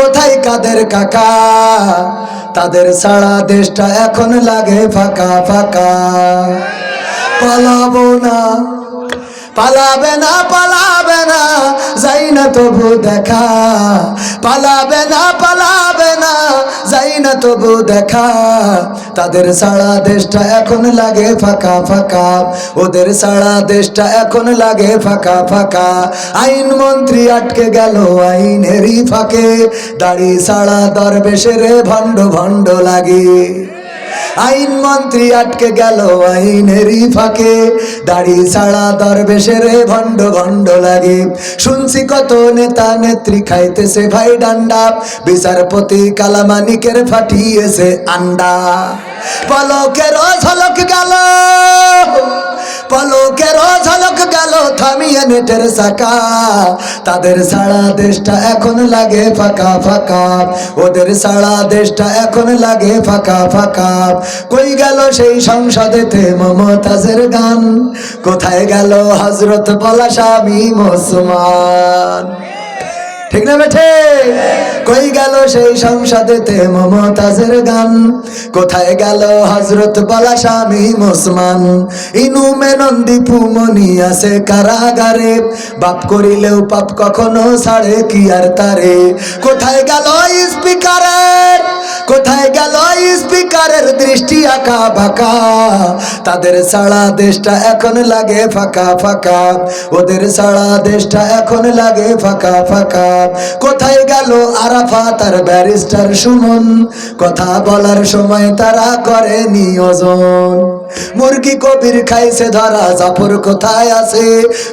কোথায় কাদের কাকা, তাদের সারা দেশটা এখন লাগে ফাঁকা ফাঁকা। পালাবো না, পালাবে না, পালাবে না, যাই না তবু দেখা। পালাবে না, পালাবে না, যাই না তবু দেখা। তাদের সারা দেশটা এখন লাগে ফাঁকা ফাঁকা, ওদের সারা দেশটা এখন লাগে ফাঁকা ফাঁকা। আইন মন্ত্রী আটকে গেল আইনেরই ফাঁকে, দাড়ি সারা দরবেশের ভণ্ড ভণ্ড লাগে। আইন মন্ত্রী আটকে গেল আইনেরই ফাঁকে, দাড়ি ছাড়া দরবেশের ভণ্ড ভণ্ড লাগে। শুনছি কত নেতা নেত্রী খাইতেছে ভাই ডান্ডা, বিচারপতি কালামানিকের ফাটিয়েছে আন্ডা। পলকের ঝলক গেল, পলকের ঝলক গেল থামিয়ে নেটের চাকা। তাদের সারা দেশটা এখন লাগে ফাঁকা ফাঁকা, ওদের সারা দেশটা এখন লাগে ফাঁকা ফাঁকা। কই গেল সেই সংসদেতে মমতাজের গান, কোথায় গেল হযরত বলা শামীম ওসমান? ঠিক না বেঠে? কই গেল সেই সংসদেতে মমতাজের গান, কোথায় গেল হযরত বলা শামীম ওসমান? ইনু মেনন্দি পুমনি আছে কারাগারে, বাপ করিলেও পাপ কখনো ছাড়ে কি আর তারে। কোথায় গেল স্পিকারের, কোথায় গেল স্পিকারের দৃষ্টি আঁকা বাঁকা? তাদের সারা দেশটা এখন লাগে ফাঁকা ফাঁকা, ওদের সারা দেশটা এখন লাগে ফাঁকা ফাঁকা। কোথায় গেল আরাফাত আর ব্যারিস্টার সুমন, কথা বলার সময় তারা করে নিয়োজন? মুরগি কবির খাইছে ধরা, জাফর কোথায় আছে?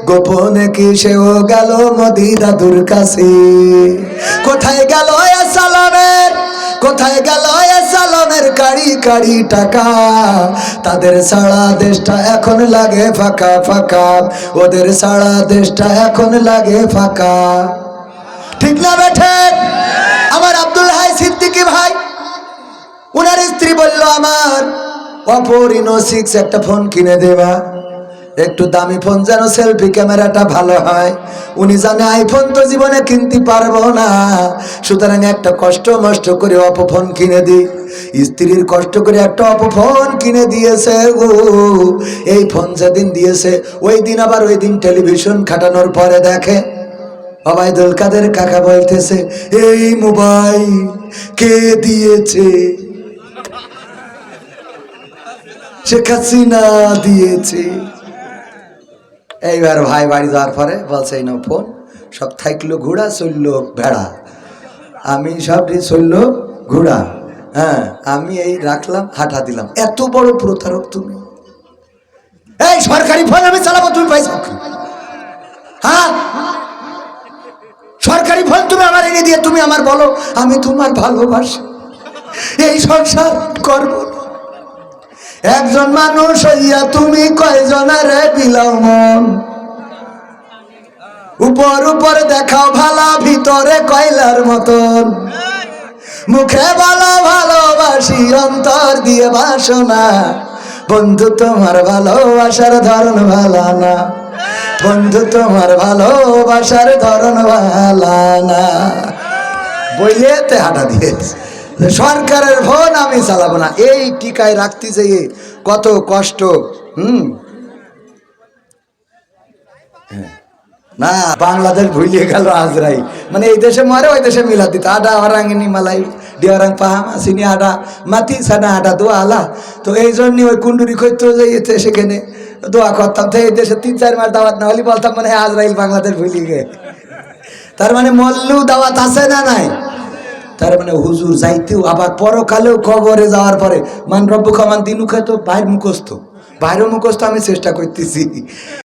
গোপনে কি সেও গেল মোদি দাদুর কাছে? কোথায় গেল সালামের, কোথায় গেল সালামের কাড়ি কাড়ি টাকা? তাদের সারা দেশটা এখন লাগে ফাঁকা ফাঁকা, ওদের সারা দেশটা এখন লাগে ফাঁকা। ঠিক না বেঠে? আমার আব্দুল হাই সিদ্দিকী ভাই, উনার স্ত্রী বলল আমার Oppo Reno 6 একটা ফোন কিনে দেবা, একটু দামি ফোন যেন সেলফি ক্যামেরাটা ভালো হয়। উনি জানে আইফোন তো জীবনে কিনতে পারবো না, সুতরাং একটা কষ্ট মষ্ট করে Oppo ফোন কিনে দিই। স্ত্রীর কষ্ট করে একটা Oppo ফোন কিনে দিয়েছে গো। এই ফোন যেদিন দিয়েছে ওই দিন আবার ওই দিন টেলিভিশন খাটানোর পরে দেখে ওবায়দুল কাদের কাকা বলতেছে, এই মোবাইল কে দিয়েছে? শেখ হাসিনা দিয়েছে। এইবার ভাই বাড়ি যাওয়ার পরে বলছে এই নাও ফোন, সব থাকলো ঘোড়া চললো ভেড়া, আমি সব চললো ঘোড়া। হ্যাঁ, আমি এই রাখলাম হাঁটা দিলাম। এত বড় প্রতারক তুমি! এই সরকারি ফোন আমি চালাবো, তুমি পাইছো? হ্যাঁ, সরকারি ফোন তুমি আমার এনে দিয়ে তুমি আমার বলো আমি তোমার ভালোবাসি, এই সংসার করব না। একজন মানুষ হইয়া তুমি কয়জনারে বিলাও মন? উপর উপর দেখাও ভালা, ভিতরে কয়লার মতন। মুখে বলো ভালোবাসি, অন্তর দিয়ে বাসনা। বন্ধু তোমার ভালোবাসার ধরন ভালো না, বন্ধু তোমার ভালোবাসার ধরন ভালো না। বইলেতে হাঁটা দিয়েছে সরকারের ফোন আমি চালাবো না। এই টিকায় রাখতে যেয়ে কত কষ্ট। না, বাংলাদেশ ভুলিয়ে গেল আজরাই, মানে এই দেশে মরে ওই দেশে মিলা দিত। আডা হরাঙ্গিনী মালাই ডিয়ারাং পাহাম আসিনি আডা মাতি সানা আডা দোয়া আলা। তো এই জন্যই ওই কুন্ডুরি খৈত্র যাইতে সেখানে দোয়া করতাম। তো এই দেশে 3-4 মাস দাওয়াত না হলে বলতাম মানে আজরাইল বাংলাদেশ ভুলিয়ে গে। তার মানে মল্লু দাওয়াত আছে না নাই? তার মানে হুজুর যাইতেও আবার পরকালেও কবরে যাওয়ার পরে মান রব্বুকা মান দিনুকা, তো বাইর মুখস্থ, বাইরেও মুখস্থ আমি চেষ্টা করতেছি।